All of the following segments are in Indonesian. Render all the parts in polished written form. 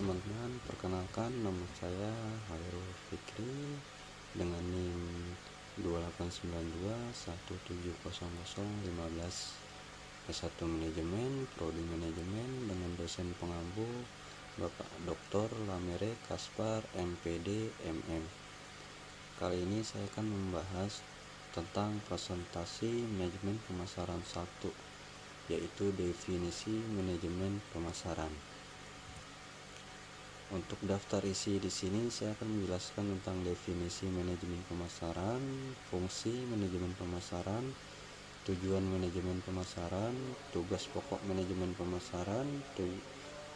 teman-teman, perkenalkan nama saya Hairul Fikri dengan NIM 2892170015 S1 Manajemen, Prodi Manajemen dengan dosen pengampu Bapak Dr. Lamere Kaspar MPD MM. Kali ini saya akan membahas tentang presentasi manajemen pemasaran 1, yaitu definisi manajemen pemasaran. Untuk daftar isi di sini saya akan menjelaskan tentang definisi manajemen pemasaran, fungsi manajemen pemasaran, tujuan manajemen pemasaran, tugas pokok manajemen pemasaran,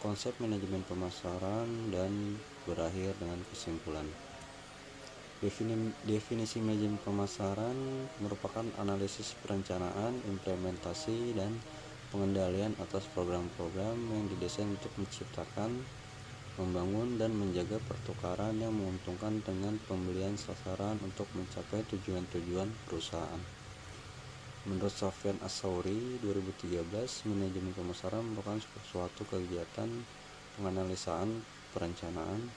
konsep manajemen pemasaran, dan berakhir dengan kesimpulan. Definisi manajemen pemasaran merupakan analisis perencanaan, implementasi, dan pengendalian atas program-program yang didesain untuk menciptakan, membangun, dan menjaga pertukaran yang menguntungkan dengan pembelian sasaran untuk mencapai tujuan-tujuan perusahaan. Menurut Sofyan As-Sauri 2013, manajemen pemasaran merupakan suatu kegiatan penganalisaan, perencanaan,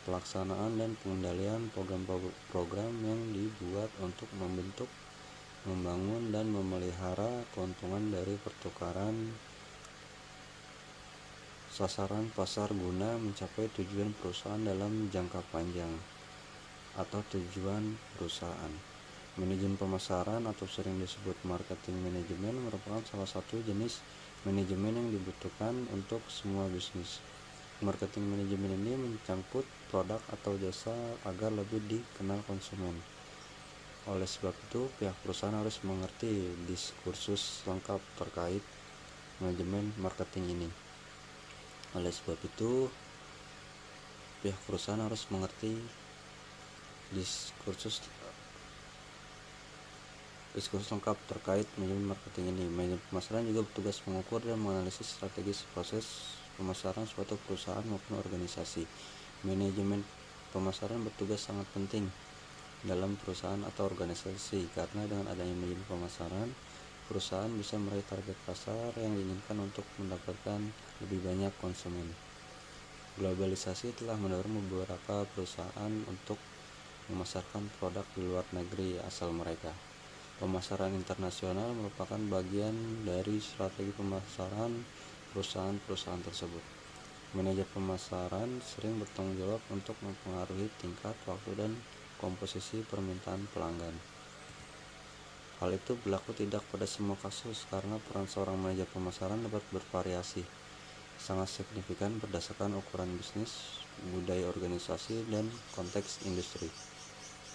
pelaksanaan, dan pengendalian program-program yang dibuat untuk membentuk, membangun, dan memelihara keuntungan dari pertukaran sasaran pasar guna mencapai tujuan perusahaan dalam jangka panjang atau tujuan perusahaan. Manajemen pemasaran atau sering disebut marketing management merupakan salah satu jenis manajemen yang dibutuhkan untuk semua bisnis. Marketing manajemen ini mencangkut produk atau jasa agar lebih dikenal konsumen. Oleh sebab itu, pihak perusahaan harus mengerti diskursus lengkap terkait manajemen marketing ini. Oleh sebab itu, pihak perusahaan harus mengerti diskursus lengkap terkait manajemen marketing ini. Manajemen pemasaran juga bertugas mengukur dan menganalisis strategis proses pemasaran suatu perusahaan maupun organisasi. Manajemen pemasaran bertugas sangat penting dalam perusahaan atau organisasi karena dengan adanya manajemen pemasaran, perusahaan bisa meraih target pasar yang diinginkan untuk mendapatkan lebih banyak konsumen. Globalisasi telah mendorong beberapa perusahaan untuk memasarkan produk di luar negeri asal mereka. Pemasaran internasional merupakan bagian dari strategi pemasaran perusahaan-perusahaan tersebut. Manajer pemasaran sering bertanggung jawab untuk mempengaruhi tingkat, waktu, dan komposisi permintaan pelanggan. Hal itu berlaku tidak pada semua kasus karena peran seorang manajer pemasaran dapat bervariasi sangat signifikan berdasarkan ukuran bisnis, budaya organisasi, dan konteks industri.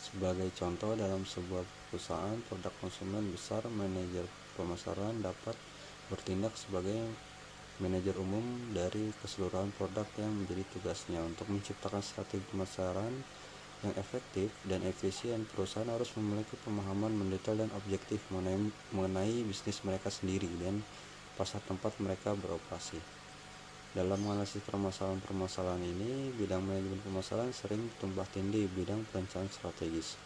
Sebagai contoh, dalam sebuah perusahaan produk konsumen besar, manajer pemasaran dapat bertindak sebagai manajer umum dari keseluruhan produk yang menjadi tugasnya. Untuk menciptakan strategi pemasaran yang efektif dan efisien, perusahaan harus memiliki pemahaman mendetail dan objektif mengenai bisnis mereka sendiri dan pasar tempat mereka beroperasi. Dalam menganalisis permasalahan-permasalahan ini, bidang manajemen pemasaran sering tumpang tindih bidang perencanaan strategis.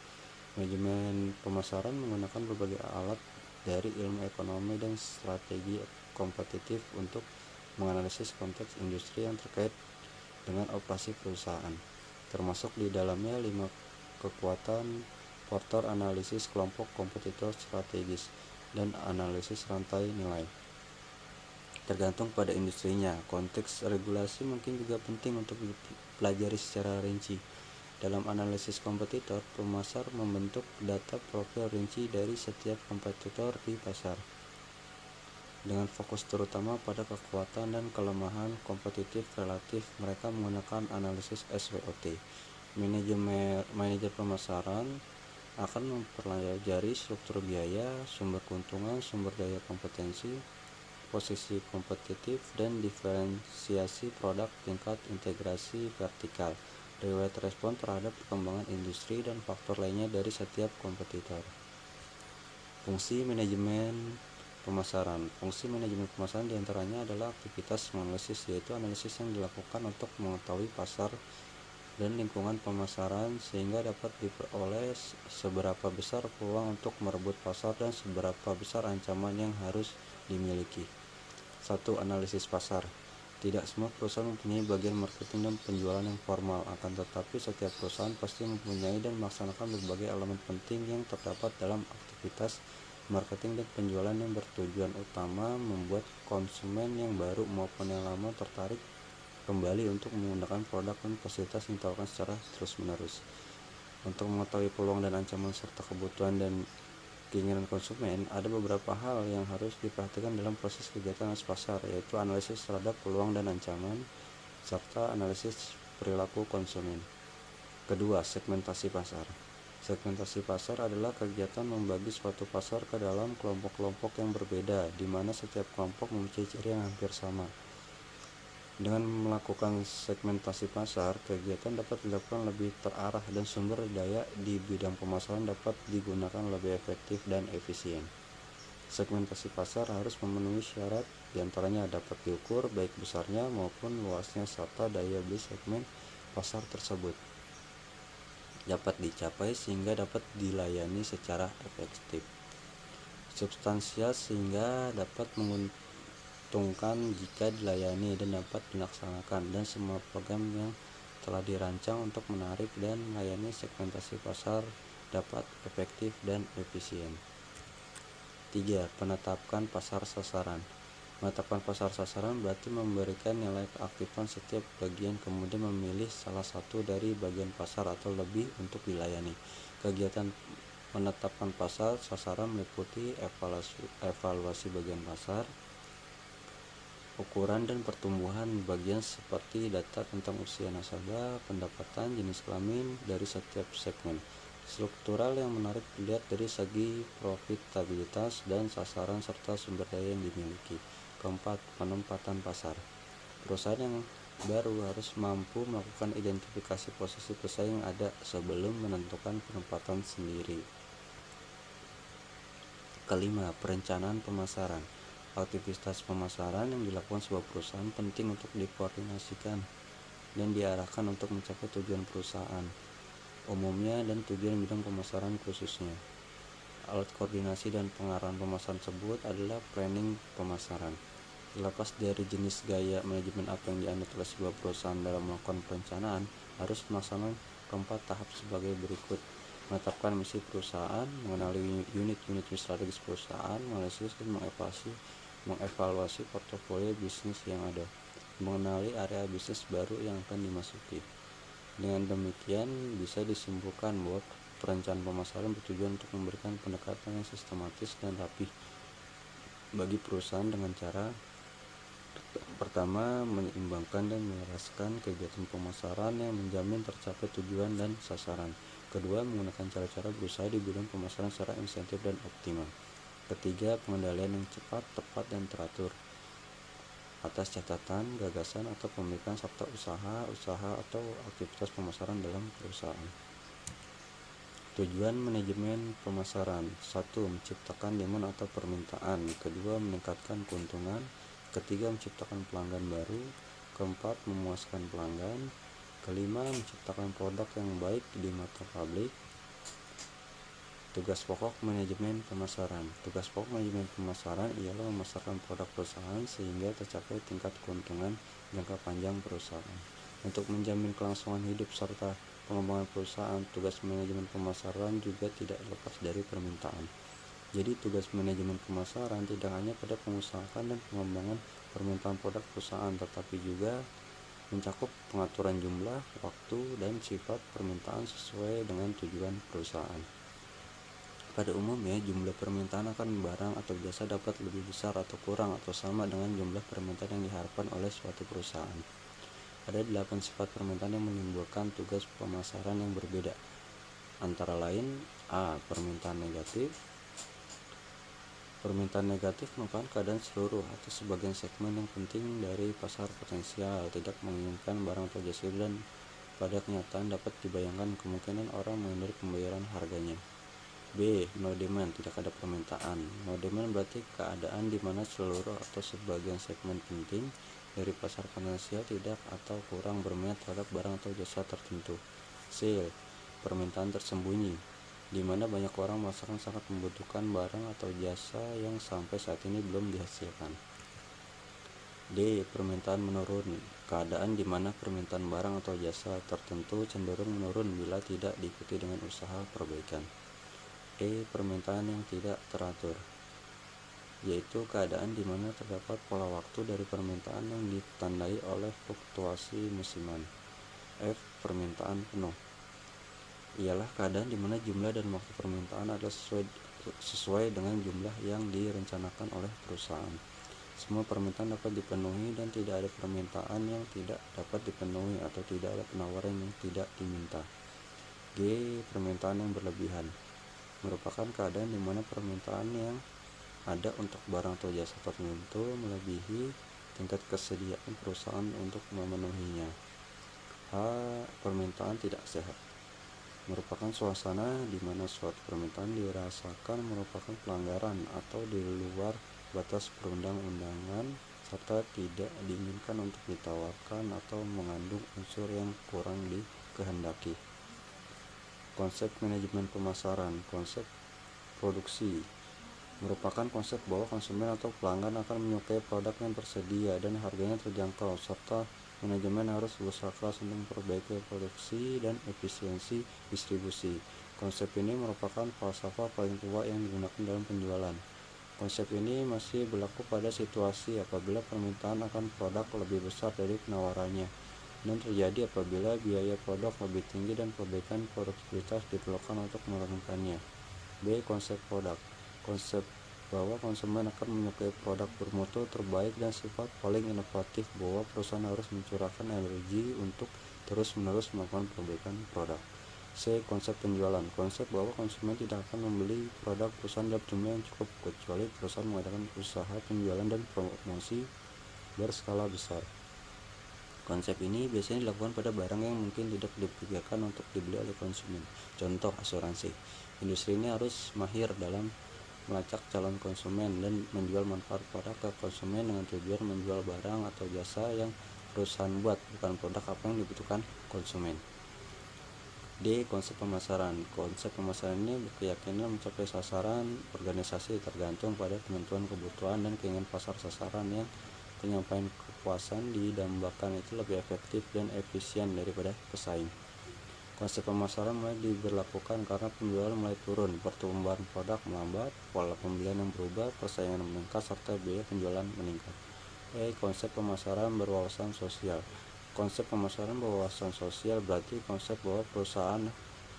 Manajemen pemasaran menggunakan berbagai alat dari ilmu ekonomi dan strategi kompetitif untuk menganalisis konteks industri yang terkait dengan operasi perusahaan, termasuk di dalamnya 5 kekuatan faktor analisis kelompok kompetitor strategis dan analisis rantai nilai. Tergantung pada industrinya, konteks regulasi mungkin juga penting untuk dipelajari secara rinci. Dalam analisis kompetitor, pemasar membentuk data profil rinci dari setiap kompetitor di pasar, dengan fokus terutama pada kekuatan dan kelemahan kompetitif relatif. Mereka menggunakan analisis SWOT. Manajer pemasaran akan mempelajari struktur biaya, sumber keuntungan, sumber daya kompetensi, posisi kompetitif, dan diferensiasi produk, tingkat integrasi vertikal, riwayat respon terhadap perkembangan industri, dan faktor lainnya dari setiap kompetitor. Fungsi manajemen pemasaran. Fungsi manajemen pemasaran diantaranya adalah aktivitas menganalisis, yaitu analisis yang dilakukan untuk mengetahui pasar dan lingkungan pemasaran sehingga dapat diperoleh seberapa besar peluang untuk merebut pasar dan seberapa besar ancaman yang harus dimiliki. 1. Analisis pasar. Tidak semua perusahaan mempunyai bagian marketing dan penjualan yang formal, akan tetapi setiap perusahaan pasti mempunyai dan melaksanakan berbagai elemen penting yang terdapat dalam aktivitas marketing dan penjualan yang bertujuan utama membuat konsumen yang baru maupun yang lama tertarik kembali untuk menggunakan produk dan fasilitas yang ditawarkan secara terus-menerus. Untuk mengetahui peluang dan ancaman serta kebutuhan dan keinginan konsumen, ada beberapa hal yang harus diperhatikan dalam proses kegiatan analisis pasar, yaitu analisis terhadap peluang dan ancaman, serta analisis perilaku konsumen. Kedua, segmentasi pasar. Segmentasi pasar adalah kegiatan membagi suatu pasar ke dalam kelompok-kelompok yang berbeda, di mana setiap kelompok memiliki ciri yang hampir sama. Dengan melakukan segmentasi pasar, kegiatan dapat dilakukan lebih terarah dan sumber daya di bidang pemasaran dapat digunakan lebih efektif dan efisien. Segmentasi pasar harus memenuhi syarat, diantaranya dapat diukur baik besarnya maupun luasnya serta daya beli segmen pasar tersebut dapat dicapai sehingga dapat dilayani secara efektif. Substansial sehingga dapat menguntungkan jika dilayani dan dapat dilaksanakan, dan semua program yang telah dirancang untuk menarik dan melayani segmentasi pasar dapat efektif dan efisien. 3. Penetapan pasar sasaran. Menetapkan pasar sasaran berarti memberikan nilai keaktifan setiap bagian kemudian memilih salah satu dari bagian pasar atau lebih untuk dilayani. Kegiatan menetapkan pasar sasaran meliputi evaluasi bagian pasar, ukuran dan pertumbuhan bagian seperti data tentang usia nasabah, pendapatan, jenis kelamin dari setiap segmen. Struktural yang menarik dilihat dari segi profitabilitas dan sasaran serta sumber daya yang dimiliki. Keempat, penempatan pasar. Perusahaan yang baru harus mampu melakukan identifikasi posisi pesaing yang ada sebelum menentukan penempatan sendiri. Kelima, perencanaan pemasaran. Aktivitas pemasaran yang dilakukan sebuah perusahaan penting untuk dikoordinasikan dan diarahkan untuk mencapai tujuan perusahaan umumnya dan tujuan bidang pemasaran khususnya. Alat koordinasi dan pengarahan pemasaran tersebut adalah planning pemasaran. Terlepas dari jenis gaya manajemen apa yang dianut oleh sebuah perusahaan dalam melakukan perencanaan, harus melaksanakan keempat tahap sebagai berikut: menetapkan misi perusahaan, mengenali unit-unit strategis perusahaan, menganalisis dan mengevaluasi portofolio bisnis yang ada, mengenali area bisnis baru yang akan dimasuki. Dengan demikian, bisa disimpulkan bahwa perencanaan pemasaran bertujuan untuk memberikan pendekatan yang sistematis dan rapih bagi perusahaan dengan cara pertama, menyeimbangkan dan menyelaraskan kegiatan pemasaran yang menjamin tercapai tujuan dan sasaran. Kedua, menggunakan cara-cara berusaha di bidang pemasaran secara insentif dan optimal. Ketiga, pengendalian yang cepat, tepat, dan teratur atas catatan, gagasan, atau pemilikan serta usaha atau aktivitas pemasaran dalam perusahaan. Tujuan manajemen pemasaran: 1. Menciptakan demand atau permintaan. Kedua, meningkatkan keuntungan. Ketiga, menciptakan pelanggan baru. Keempat, memuaskan pelanggan. Kelima, menciptakan produk yang baik di mata publik. Tugas pokok manajemen pemasaran. Tugas pokok manajemen pemasaran ialah memasarkan produk perusahaan sehingga tercapai tingkat keuntungan jangka panjang perusahaan. Untuk menjamin kelangsungan hidup serta pengembangan perusahaan, tugas manajemen pemasaran juga tidak lepas dari permintaan. Jadi tugas manajemen pemasaran tidak hanya pada pengusahaan dan pengembangan permintaan produk perusahaan, tetapi juga mencakup pengaturan jumlah, waktu, dan sifat permintaan sesuai dengan tujuan perusahaan. Pada umumnya, jumlah permintaan akan barang atau jasa dapat lebih besar atau kurang atau sama dengan jumlah permintaan yang diharapkan oleh suatu perusahaan. Ada 8 sifat permintaan yang menimbulkan tugas pemasaran yang berbeda. Antara lain: A. Permintaan negatif. Permintaan negatif merupakan keadaan seluruh atau sebagian segmen yang penting dari pasar potensial tidak menginginkan barang atau jasa dan pada kenyataan dapat dibayangkan kemungkinan orang menghindari pembayaran harganya. B. No demand, tidak ada permintaan. No demand berarti keadaan di mana seluruh atau sebagian segmen penting dari pasar potensial tidak atau kurang berminat terhadap barang atau jasa tertentu. C. Permintaan tersembunyi, di mana banyak orang merasakan sangat membutuhkan barang atau jasa yang sampai saat ini belum dihasilkan. D. Permintaan menurun. Keadaan di mana permintaan barang atau jasa tertentu cenderung menurun bila tidak diikuti dengan usaha perbaikan. E. Permintaan yang tidak teratur, yaitu keadaan di mana terdapat pola waktu dari permintaan yang ditandai oleh fluktuasi musiman. F. Permintaan penuh, ialah keadaan di mana jumlah dan waktu permintaan adalah sesuai dengan jumlah yang direncanakan oleh perusahaan. Semua permintaan dapat dipenuhi dan tidak ada permintaan yang tidak dapat dipenuhi atau tidak ada penawaran yang tidak diminta. G. Permintaan yang berlebihan, merupakan keadaan di mana permintaan yang ada untuk barang atau jasa tertentu melebihi tingkat kesediaan perusahaan untuk memenuhinya. H. Permintaan tidak sehat, merupakan suasana di mana suatu permintaan dirasakan merupakan pelanggaran atau di luar batas perundang-undangan serta tidak diinginkan untuk ditawarkan atau mengandung unsur yang kurang dikehendaki. Konsep manajemen pemasaran. Konsep produksi merupakan konsep bahwa konsumen atau pelanggan akan menyukai produk yang tersedia dan harganya terjangkau, serta manajemen harus berusaha keras untuk memperbaiki produksi dan efisiensi distribusi. Konsep ini merupakan falsafah paling tua yang digunakan dalam penjualan. Konsep ini masih berlaku pada situasi apabila permintaan akan produk lebih besar dari penawarannya, dan terjadi apabila biaya produk lebih tinggi dan perbaikan produktivitas diperlukan untuk menurunkannya. B. Konsep produk. Konsep bahwa konsumen akan menyukai produk bermutu terbaik dan sifat paling inovatif, bahwa perusahaan harus mencurahkan energi untuk terus-menerus melakukan perbaikan produk. C. Konsep penjualan. Konsep bahwa konsumen tidak akan membeli produk perusahaan dalam jumlah yang cukup kecuali perusahaan mengadakan usaha penjualan dan promosi berskala besar. Konsep ini biasanya dilakukan pada barang yang mungkin tidak dipikirkan untuk dibeli oleh konsumen. Contoh, asuransi. Industri ini harus mahir dalam melacak calon konsumen dan menjual manfaat produk ke konsumen dengan tujuan menjual barang atau jasa yang perusahaan buat, bukan produk apa yang dibutuhkan konsumen. D. Konsep pemasaran. Konsep pemasaran ini berkeyakinan mencapai sasaran organisasi tergantung pada penentuan kebutuhan dan keinginan pasar sasaran, yang penyampaian kepuasan didambakan itu lebih efektif dan efisien daripada pesaing. Konsep pemasaran mulai diberlakukan karena penjualan mulai turun, pertumbuhan produk melambat, pola pembelian yang berubah, persaingan meningkat, serta biaya penjualan meningkat. Konsep pemasaran berwawasan sosial. Konsep pemasaran berwawasan sosial berarti konsep bahwa perusahaan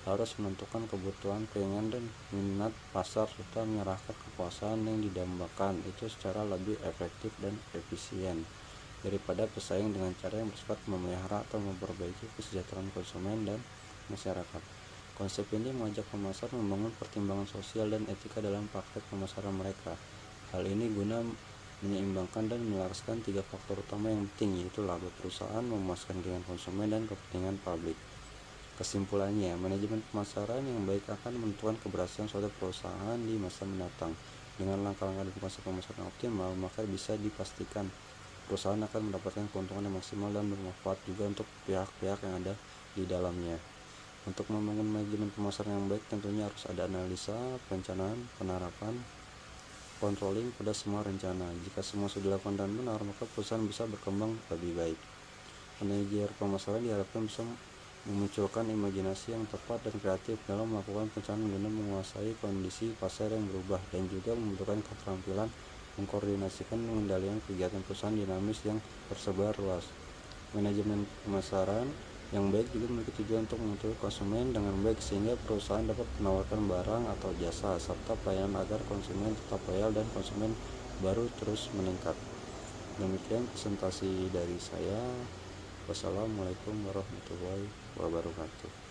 harus menentukan kebutuhan, keinginan, dan minat pasar serta menyerahkan kepuasan yang didambakan itu secara lebih efektif dan efisien daripada pesaing dengan cara yang bersifat memelihara atau memperbaiki kesejahteraan konsumen dan masyarakat. Konsep ini mengajak pemasar membangun pertimbangan sosial dan etika dalam praktek pemasaran mereka. Hal ini guna menyeimbangkan dan menyelaraskan tiga faktor utama yang penting, yaitu laba perusahaan, memuaskan keinginan konsumen, dan kepentingan publik. Kesimpulannya, manajemen pemasaran yang baik akan menentukan keberhasilan suatu perusahaan di masa mendatang. Dengan langkah-langkah dan konsep pemasaran optimal, maka bisa dipastikan perusahaan akan mendapatkan keuntungan yang maksimal dan bermanfaat juga untuk pihak-pihak yang ada di dalamnya. Untuk membangun manajemen pemasaran yang baik, tentunya harus ada analisa, perencanaan, penerapan, controlling pada semua rencana. Jika semua sudah dilakukan dan benar, maka perusahaan bisa berkembang lebih baik. Manajer pemasaran diharapkan bisa memunculkan imajinasi yang tepat dan kreatif dalam melakukan perencanaan guna menguasai kondisi pasar yang berubah, dan juga membutuhkan keterampilan mengkoordinasikan dan mengendalikan kegiatan perusahaan dinamis yang tersebar luas. Manajemen pemasaran yang baik juga memiliki tujuan untuk mengatur konsumen dengan baik, sehingga perusahaan dapat menawarkan barang atau jasa serta pelayanan agar konsumen tetap loyal dan konsumen baru terus meningkat. Demikian presentasi dari saya. Wassalamualaikum warahmatullahi wabarakatuh.